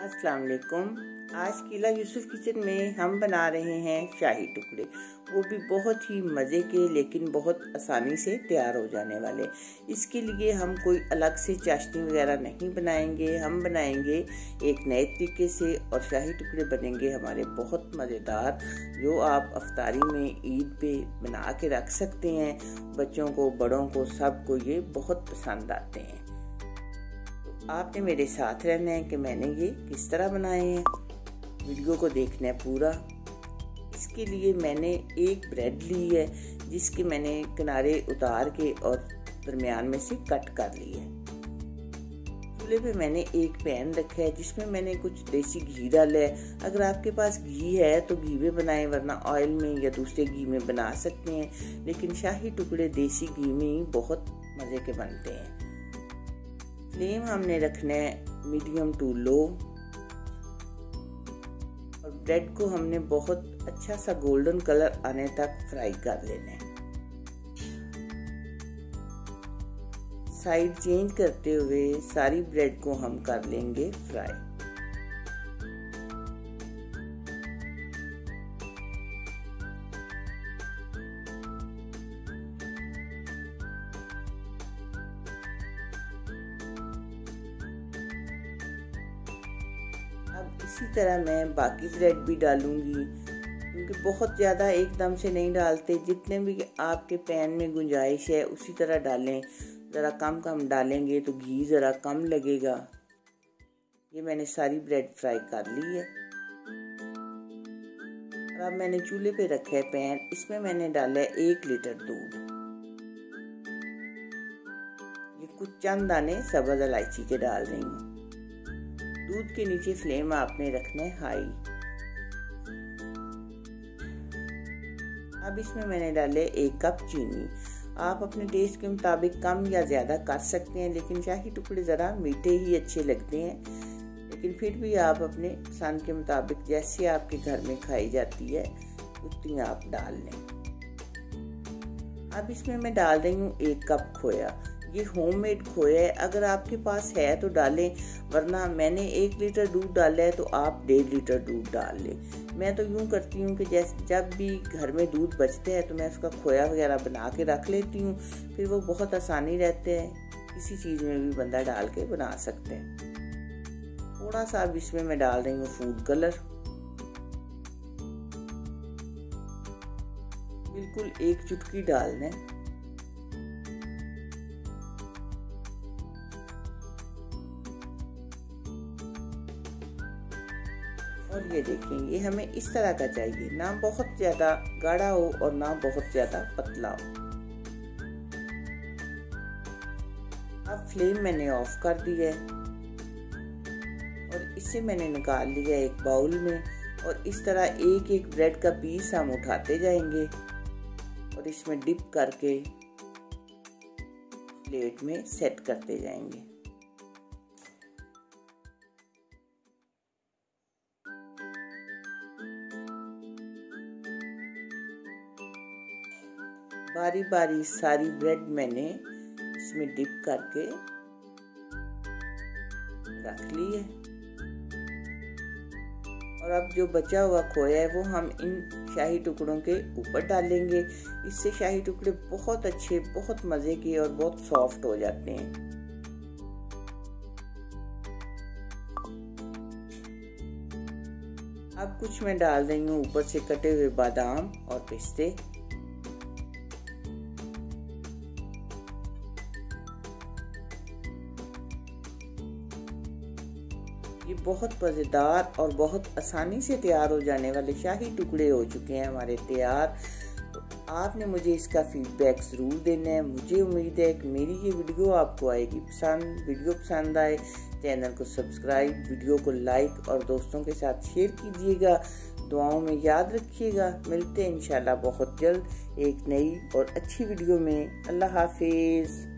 अस्सलाम वालेकुम। आज कीला यूसुफ किचन में हम बना रहे हैं शाही टुकड़े, वो भी बहुत ही मज़े के लेकिन बहुत आसानी से तैयार हो जाने वाले। इसके लिए हम कोई अलग से चाशनी वगैरह नहीं बनाएंगे, हम बनाएंगे एक नए तरीके से और शाही टुकड़े बनेंगे हमारे बहुत मज़ेदार, जो आप अफ्तारी में ईद पे बना के रख सकते हैं। बच्चों को, बड़ों को, सबको ये बहुत पसंद आते हैं। आपने मेरे साथ रहना है कि मैंने ये किस तरह बनाए हैं, वीडियो को देखना है पूरा। इसके लिए मैंने एक ब्रेड ली है जिसके मैंने किनारे उतार के और दरमियान में से कट कर ली है। चूल्हे पे मैंने एक पैन रखा है जिसमें मैंने कुछ देसी घी डाला है। अगर आपके पास घी है तो घी में बनाएं, वरना ऑयल में या दूसरे घी में बना सकते हैं, लेकिन शाही टुकड़े देसी घी में ही बहुत मज़े के बनते हैं। फ्लेम हमने रखना है मीडियम टू लो और ब्रेड को हमने बहुत अच्छा सा गोल्डन कलर आने तक फ्राई कर लेना है। साइड चेंज करते हुए सारी ब्रेड को हम कर लेंगे फ्राई। अब इसी तरह मैं बाकी ब्रेड भी डालूंगी, क्योंकि बहुत ज़्यादा एकदम से नहीं डालते। जितने भी आपके पैन में गुंजाइश है उसी तरह डालें, ज़रा कम कम डालेंगे तो घी ज़रा कम लगेगा। ये मैंने सारी ब्रेड फ्राई कर ली है। और अब मैंने चूल्हे पे रखा है पैन, इसमें मैंने डाला है 1 लीटर दूध। ये कुछ चंद दाने सब्ज़ इलायची के डाल रही हूँ। दूध के नीचे फ्लेम आपने रखना है हाई। अब इसमें मैंने डाले 1 कप चीनी। आप अपने टेस्ट के मुताबिक कम या ज़्यादा कर सकते हैं, लेकिन शाही टुकड़े ज़रा मीठे ही अच्छे लगते हैं। लेकिन फिर भी आप अपने पसंद के मुताबिक जैसे आपके घर में खाई जाती है उतनी आप डाल लें। अब इसमें मैं डाल रही हूँ 1 कप खोया। ये होममेड खोया है, अगर आपके पास है तो डालें, वरना मैंने 1 लीटर दूध डाला है तो आप 1.5 लीटर दूध डाल लें। मैं तो यूँ करती हूँ कि जैसे जब भी घर में दूध बचते हैं तो मैं उसका खोया वगैरह बना के रख लेती हूँ, फिर वो बहुत आसानी रहते हैं। किसी चीज़ में भी बंदा डाल के बना सकते हैं। थोड़ा सा अब इसमें मैं डाल रही हूँ फूड कलर, बिल्कुल 1 चुटकी डालना है। और ये देखें, ये हमें इस तरह का चाहिए, ना बहुत ज्यादा गाढ़ा हो और ना बहुत ज्यादा पतला हो। अब फ्लेम मैंने ऑफ कर दी है और इसे मैंने निकाल लिया एक बाउल में। और इस तरह एक एक ब्रेड का पीस हम उठाते जाएंगे और इसमें डिप करके प्लेट में सेट करते जाएंगे। बारी बारी सारी ब्रेड मैंने इसमें डिप करके रख ली है। और अब जो बचा हुआ खोया है वो हम इन शाही टुकड़ों के ऊपर डालेंगे। इससे शाही टुकड़े बहुत अच्छे, बहुत मज़े के और बहुत सॉफ्ट हो जाते हैं। अब कुछ मैं डाल रही हूँ ऊपर से कटे हुए बादाम और पिस्ते। ये बहुत मज़ेदार और बहुत आसानी से तैयार हो जाने वाले शाही टुकड़े हो चुके हैं हमारे तैयार। तो आपने मुझे इसका फीडबैक ज़रूर देना है। मुझे उम्मीद है कि मेरी ये वीडियो आपको आएगी पसंद। वीडियो पसंद आए चैनल को सब्सक्राइब, वीडियो को लाइक और दोस्तों के साथ शेयर कीजिएगा। दुआओं में याद रखिएगा। मिलते हैं इंशाल्लाह बहुत जल्द एक नई और अच्छी वीडियो में। अल्लाह हाफिज़।